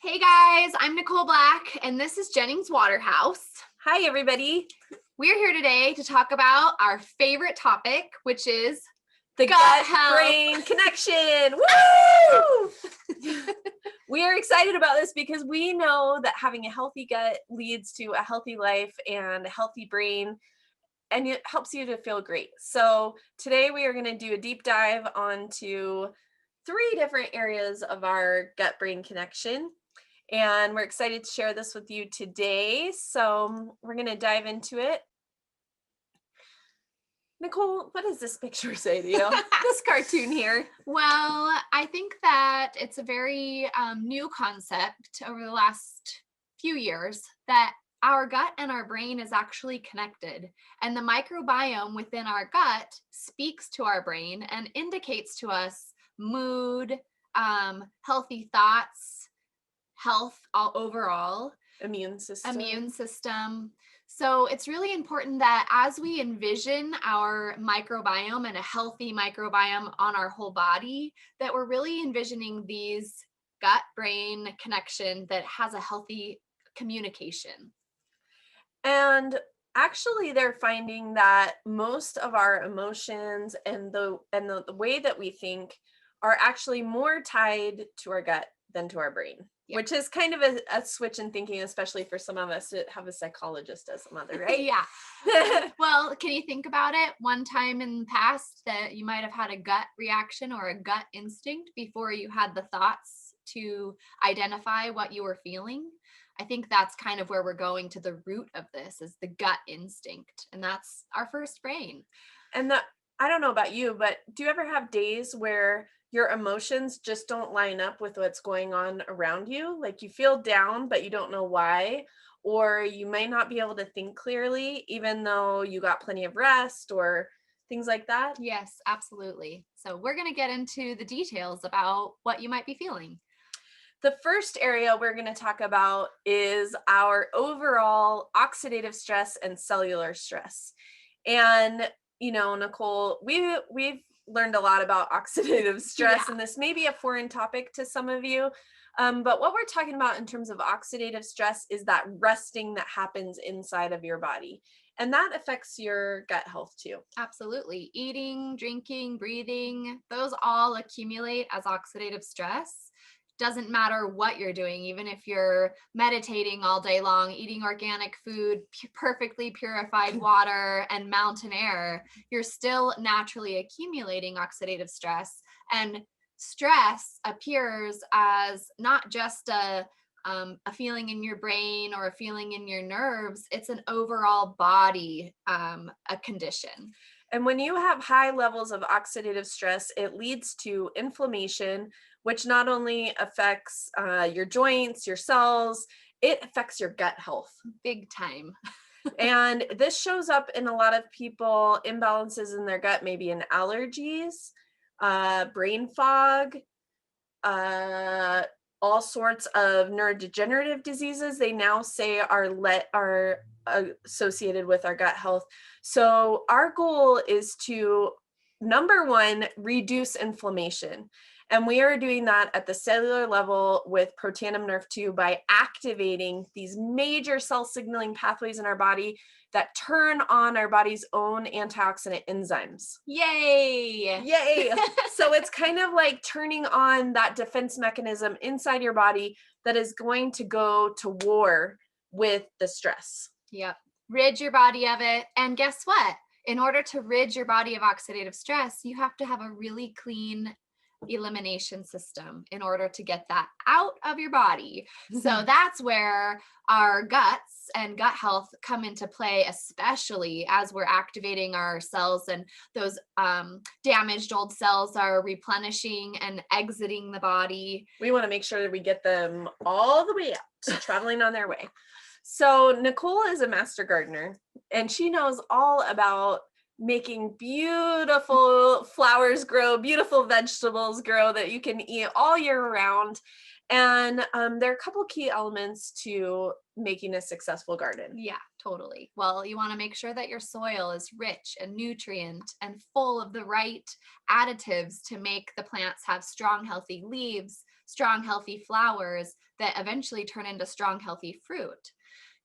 Hey guys, I'm Nicole Black, and this is Jennings Waterhouse. Hi, everybody. We're here today to talk about our favorite topic, which is The gut health. gut-brain connection. Woo! We are excited about this because we know that having a healthy gut leads to a healthy life and a healthy brain, and it helps you to feel great. So today we are going to do a deep dive onto 3 different areas of our gut-brain connection. And we're excited to share this with you today. So we're going to dive into it. Nicole, what does this picture say to you? This cartoon here. Well, I think that it's a very new concept over the last few years that our gut and our brain is actually connected. And the microbiome within our gut speaks to our brain and indicates to us mood, healthy thoughts, health all overall, Immune system. So it's really important that as we envision our microbiome and a healthy microbiome on our whole body, that we're really envisioning these gut-brain connection that has a healthy communication. And actually they're finding that most of our emotions and the way that we think are actually more tied to our gut than to our brain. Yep. Which is kind of a switch in thinking, especially for some of us that have a psychologist as a mother, right? Yeah. Well, can you think about it? One time in the past that you might have had a gut reaction or a gut instinct before you had the thoughts to identify what you were feeling. I think that's kind of where we're going to the root of this is the gut instinct. And that's our first brain. And I don't know about you, but do you ever have days where your emotions just don't line up with what's going on around you? Like you feel down, but you don't know why, or you may not be able to think clearly, even though you got plenty of rest or things like that? Yes, absolutely. So we're going to get into the details about what you might be feeling. The first area we're going to talk about is our overall oxidative stress and cellular stress. And, you know, Nicole, we've learned a lot about oxidative stress, and this may be a foreign topic to some of you. But what we're talking about in terms of oxidative stress is that resting that happens inside of your body. And that affects your gut health too. Absolutely. Eating, drinking, breathing, those all accumulate as oxidative stress. Doesn't matter what you're doing, even if you're meditating all day long, eating organic food, perfectly purified water, and mountain air, you're still naturally accumulating oxidative stress. And stress appears as not just a feeling in your brain or a feeling in your nerves. It's an overall body a condition. And when you have high levels of oxidative stress, it leads to inflammation, which not only affects your joints, your cells, it affects your gut health. Big time. And this shows up in a lot of people, imbalances in their gut, maybe in allergies, brain fog, all sorts of neurodegenerative diseases they now say are associated with our gut health. So our goal is to, number one, reduce inflammation. And we are doing that at the cellular level with Protandim Nerve 2 by activating these major cell signaling pathways in our body that turn on our body's own antioxidant enzymes. Yay! Yay! So it's kind of like turning on that defense mechanism inside your body that is going to go to war with the stress. Yep. Rid your body of it. And guess what? In order to rid your body of oxidative stress, you have to have a really clean elimination system in order to get that out of your body. So that's where our guts and gut health come into play, especially as we're activating our cells and those damaged old cells are replenishing and exiting the body. We want to make sure that we get them all the way out, traveling on their way. So Nicole is a master gardener, and she knows all about making beautiful flowers grow, beautiful vegetables grow that you can eat all year round. And there are a couple key elements to making a successful garden. Yeah, totally. Well, you want to make sure that your soil is rich and nutrient and full of the right additives to make the plants have strong, healthy leaves, strong, healthy flowers that eventually turn into strong, healthy fruit.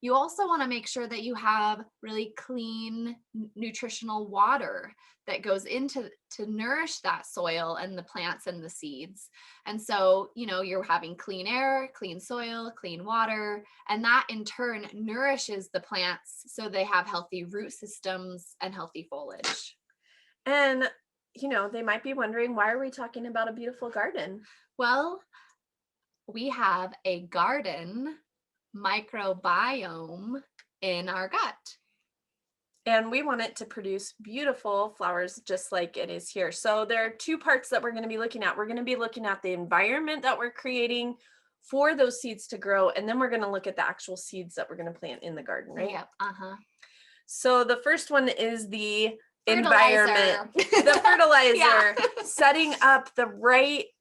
You also want to make sure that you have really clean, nutritional water that goes into to nourish that soil and the plants and the seeds. And so, you're having clean air, clean soil, clean water, and that in turn nourishes the plants so they have healthy root systems and healthy foliage. And, they might be wondering, why are we talking about a beautiful garden? Well, we have a garden microbiome in our gut. And we want it to produce beautiful flowers just like it is here. So there are two parts that we're going to be looking at. We're going to be looking at the environment that we're creating for those seeds to grow. And then we're going to look at the actual seeds that we're going to plant in the garden, right? Yep. So the first one is the Fertilizer. environment, the fertilizer, Yeah. setting up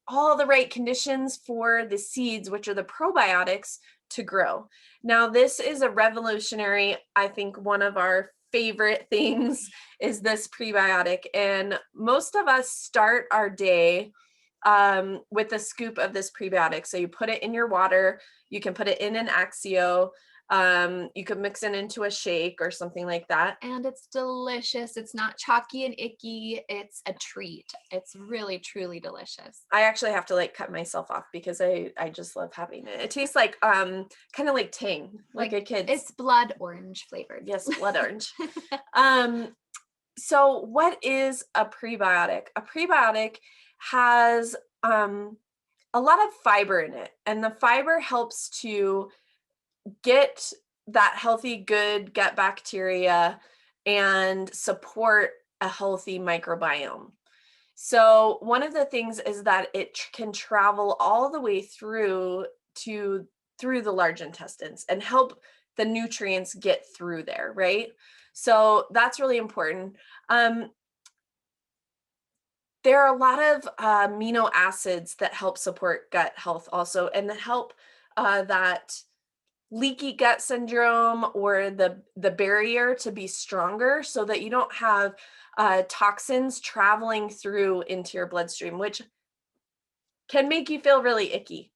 all the right conditions for the seeds, which are the probiotics, to grow. Now, this is a revolutionary, I think one of our favorite things is this prebiotic. And most of us start our day with a scoop of this prebiotic. So you put it in your water, you can put it in an Axio, you could mix it into a shake or something like that. And it's delicious. It's not chalky and icky. It's a treat. It's really, truly delicious. I actually have to cut myself off because I just love having it. It tastes like kind of like Tang, like a kid's. It's blood orange flavored. Yes, blood orange. So what is a prebiotic? A prebiotic has a lot of fiber in it, and the fiber helps to get that healthy, good gut bacteria and support a healthy microbiome. So one of the things is that it can travel all the way through the large intestines and help the nutrients get through there, right? So that's really important. There are a lot of amino acids that help support gut health also, and that help that leaky gut syndrome or the barrier to be stronger so that you don't have toxins traveling through into your bloodstream, which can make you feel really icky.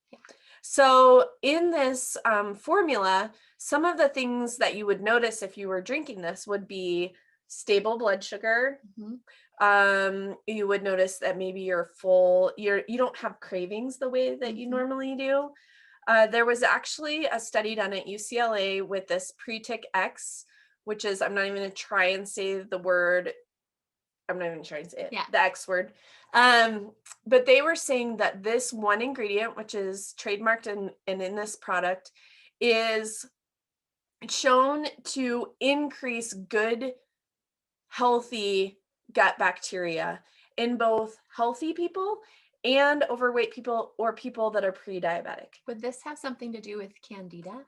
So in this formula, some of the things that you would notice if you were drinking this would be stable blood sugar. Mm-hmm. You would notice that maybe you're full, you don't have cravings the way that you normally do. There was actually a study done at UCLA with this Pretic X, which is, I'm not even going to try and say the word. I'm not even trying to say it, the X word. But they were saying that this one ingredient, which is trademarked and in this product, is shown to increase good, healthy gut bacteria in both healthy people and overweight people or people that are pre-diabetic. Would this have something to do with candida?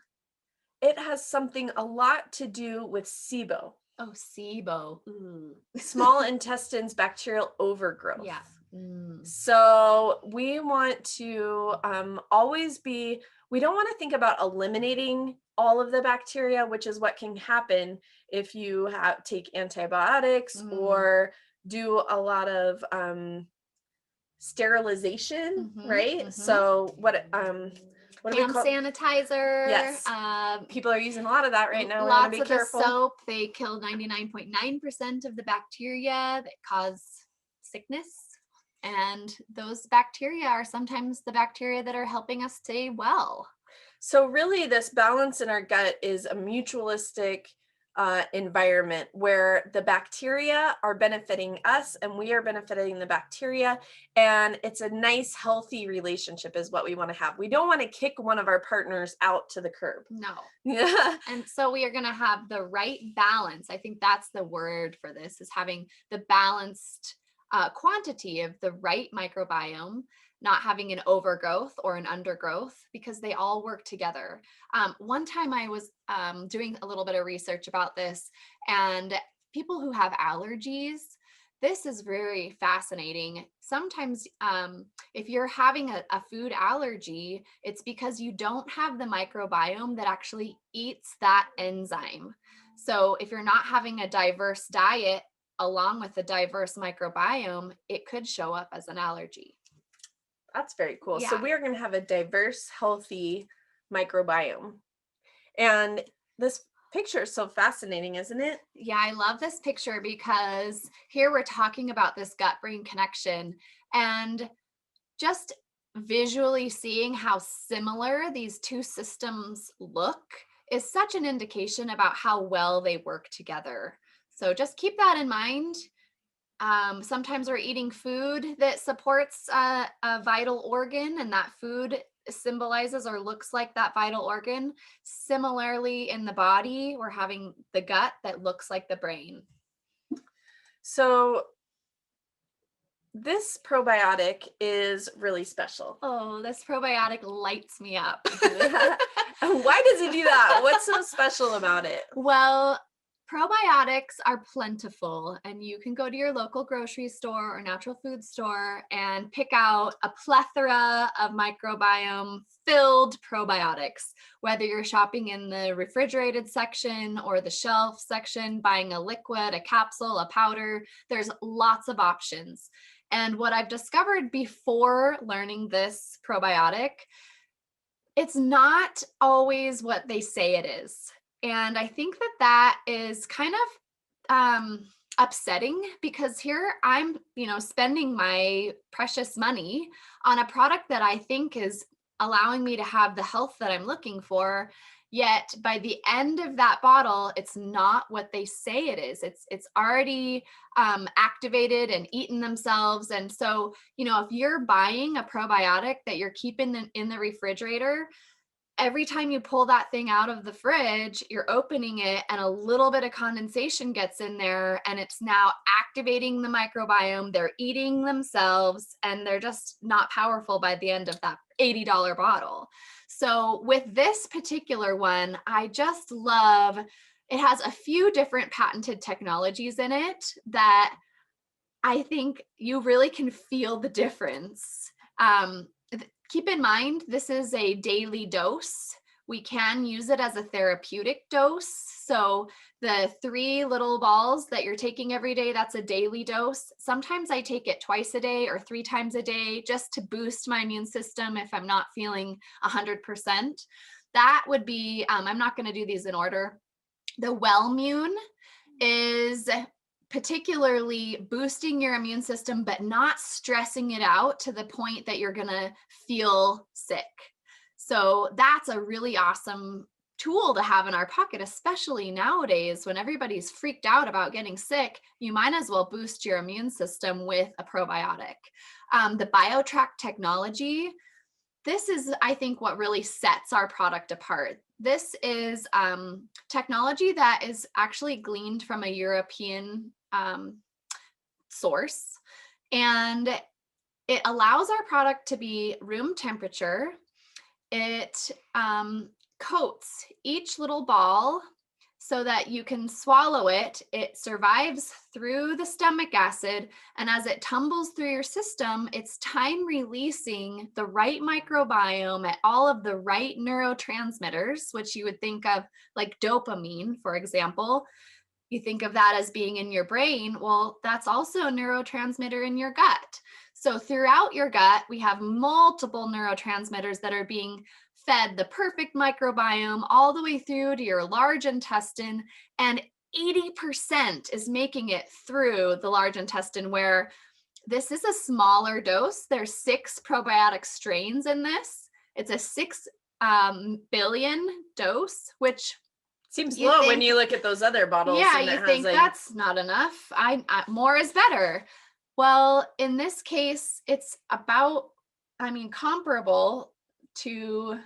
It has a lot to do with SIBO. Oh, SIBO. Ooh. Small intestines bacterial overgrowth. Yeah. So we want to we don't want to think about eliminating all of the bacteria, which is what can happen if you take antibiotics or do a lot of sterilization, right? So what do we call sanitizer? Yes. People are using a lot of that right now. Lots of the soap. They kill 99.9% of the bacteria that cause sickness. And those bacteria are sometimes the bacteria that are helping us stay well. So really this balance in our gut is a mutualistic environment where the bacteria are benefiting us and we are benefiting the bacteria, and it's a nice healthy relationship is what we want to have. We don't want to kick one of our partners out to the curb. No. Yeah. And so we are going to have the right balance. I think that's the word for this, is having the balanced quantity of the right microbiome, not having an overgrowth or an undergrowth, because they all work together. One time I was doing a little bit of research about this, and people who have allergies, this is very fascinating. Sometimes if you're having a food allergy, it's because you don't have the microbiome that actually eats that enzyme. So if you're not having a diverse diet along with a diverse microbiome, it could show up as an allergy. That's very cool. So Yeah. we are going to have a diverse, healthy microbiome. And this picture is so fascinating, isn't it? Yeah, I love this picture because here we're talking about this gut-brain connection, and just visually seeing how similar these two systems look is such an indication about how well they work together. So just keep that in mind. Sometimes we're eating food that supports a vital organ, and that food symbolizes or looks like that vital organ. Similarly, in the body, we're having the gut that looks like the brain. So this probiotic is really special. Oh, this probiotic lights me up. Why does it do that? What's so special about it? Well, probiotics are plentiful, and you can go to your local grocery store or natural food store and pick out a plethora of microbiome filled probiotics, whether you're shopping in the refrigerated section or the shelf section, buying a liquid, a capsule, a powder. There's lots of options. And what I've discovered before learning this probiotic, it's not always what they say it is. And I think that that is kind of upsetting, because here I'm, spending my precious money on a product that I think is allowing me to have the health that I'm looking for. Yet by the end of that bottle, it's not what they say it is. It's already activated and eaten themselves. And so, if you're buying a probiotic that you're keeping in the refrigerator, every time you pull that thing out of the fridge, you're opening it and a little bit of condensation gets in there, and it's now activating the microbiome. They're eating themselves, and they're just not powerful by the end of that $80 bottle. So with this particular one, I just love, it has a few different patented technologies in it that I think you really can feel the difference. Keep in mind, this is a daily dose. We can use it as a therapeutic dose. So the 3 little balls that you're taking every day, that's a daily dose. Sometimes I take it twice a day or 3 times a day just to boost my immune system if I'm not feeling 100%. That would be, I'm not going to do these in order. The Wellmune is particularly boosting your immune system, but not stressing it out to the point that you're going to feel sick. So that's a really awesome tool to have in our pocket, especially nowadays when everybody's freaked out about getting sick. You might as well boost your immune system with a probiotic. The Biotrak technology, this is, I think, what really sets our product apart. This is technology that is actually gleaned from a European source, and it allows our product to be room temperature. It coats each little ball so that you can swallow it. It survives through the stomach acid, and as it tumbles through your system, it's time releasing the right microbiome at all of the right neurotransmitters, which you would think of like dopamine, for example. You think of that as being in your brain. Well, that's also a neurotransmitter in your gut. So throughout your gut, we have multiple neurotransmitters that are being fed the perfect microbiome all the way through to your large intestine, and 80% is making it through the large intestine, where this is a smaller dose. There's 6 probiotic strains in this. It's a 6 billion dose, which seems low when you look at those other bottles. Yeah, you think that's not enough. I more is better. Well, in this case, it's about, comparable to.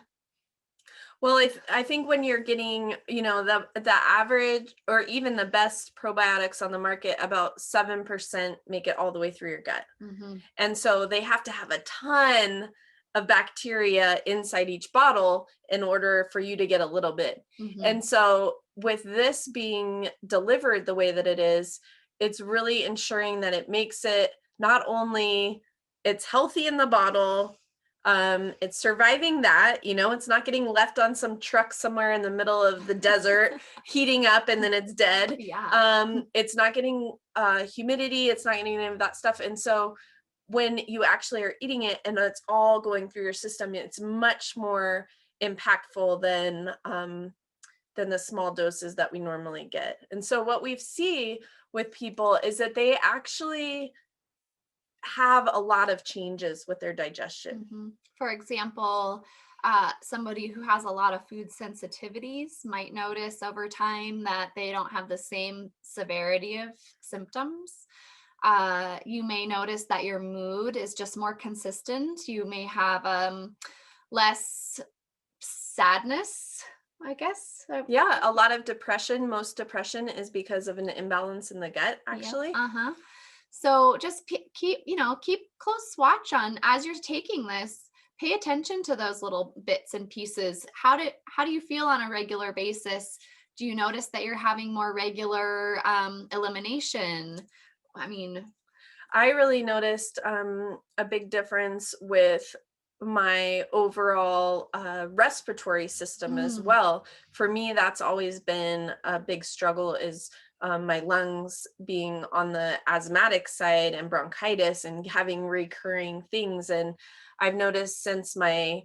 Well, I think when you're getting, the average or even the best probiotics on the market, about 7% make it all the way through your gut. Mm-hmm. And so they have to have a ton of bacteria inside each bottle in order for you to get a little bit. Mm-hmm. And so with this being delivered the way that it is, it's really ensuring that it makes it not only it's healthy in the bottle, it's surviving that, it's not getting left on some truck somewhere in the middle of the desert, heating up and then it's dead. Yeah. It's not getting humidity. It's not getting any of that stuff. And so when you actually are eating it and it's all going through your system, it's much more impactful than the small doses that we normally get. And so what we see with people is that they actually have a lot of changes with their digestion. Mhm. For example, somebody who has a lot of food sensitivities might notice over time that they don't have the same severity of symptoms. You may notice that your mood is just more consistent. You may have less sadness, I guess. Yeah, a lot of depression. Most depression is because of an imbalance in the gut, Yep. actually. Uh-huh. So just keep close watch on as you're taking this. Pay attention to those little bits and pieces. How do you feel on a regular basis? Do you notice that you're having more regular elimination? I mean, I really noticed a big difference with my overall respiratory system as mm, well. For me, that's always been a big struggle, is my lungs being on the asthmatic side and bronchitis and having recurring things. And I've noticed since my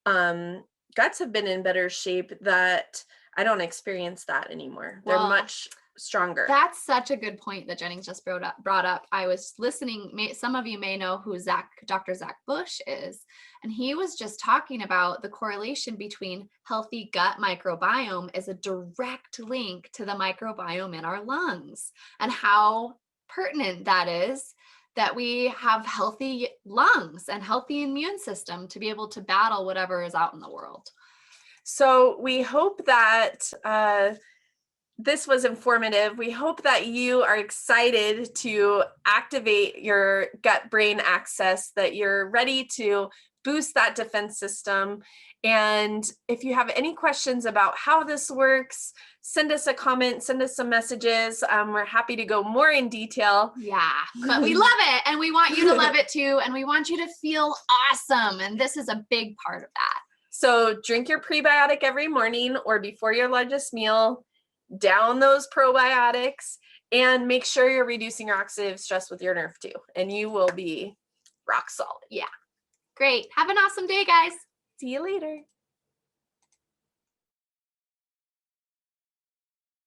um, guts have been in better shape that I don't experience that anymore. They're well, much stronger. that's such a good point that Jennings just brought up. I was listening. Some of you may know who Dr. Zach Bush is, and he was just talking about the correlation between healthy gut microbiome is a direct link to the microbiome in our lungs, and how pertinent that is that we have healthy lungs and healthy immune system to be able to battle whatever is out in the world. So we hope that this was informative. We hope that you are excited to activate your gut-brain axis, that you're ready to boost that defense system. And if you have any questions about how this works, send us a comment, send us some messages. We're happy to go more in detail. Yeah, but we love it and we want you to love it too. And we want you to feel awesome. And this is a big part of that. So drink your prebiotic every morning or before your largest meal. Down those probiotics, and make sure you're reducing your oxidative stress with your nerve too, and you will be rock solid. Yeah. Great. Have an awesome day, guys. See you later.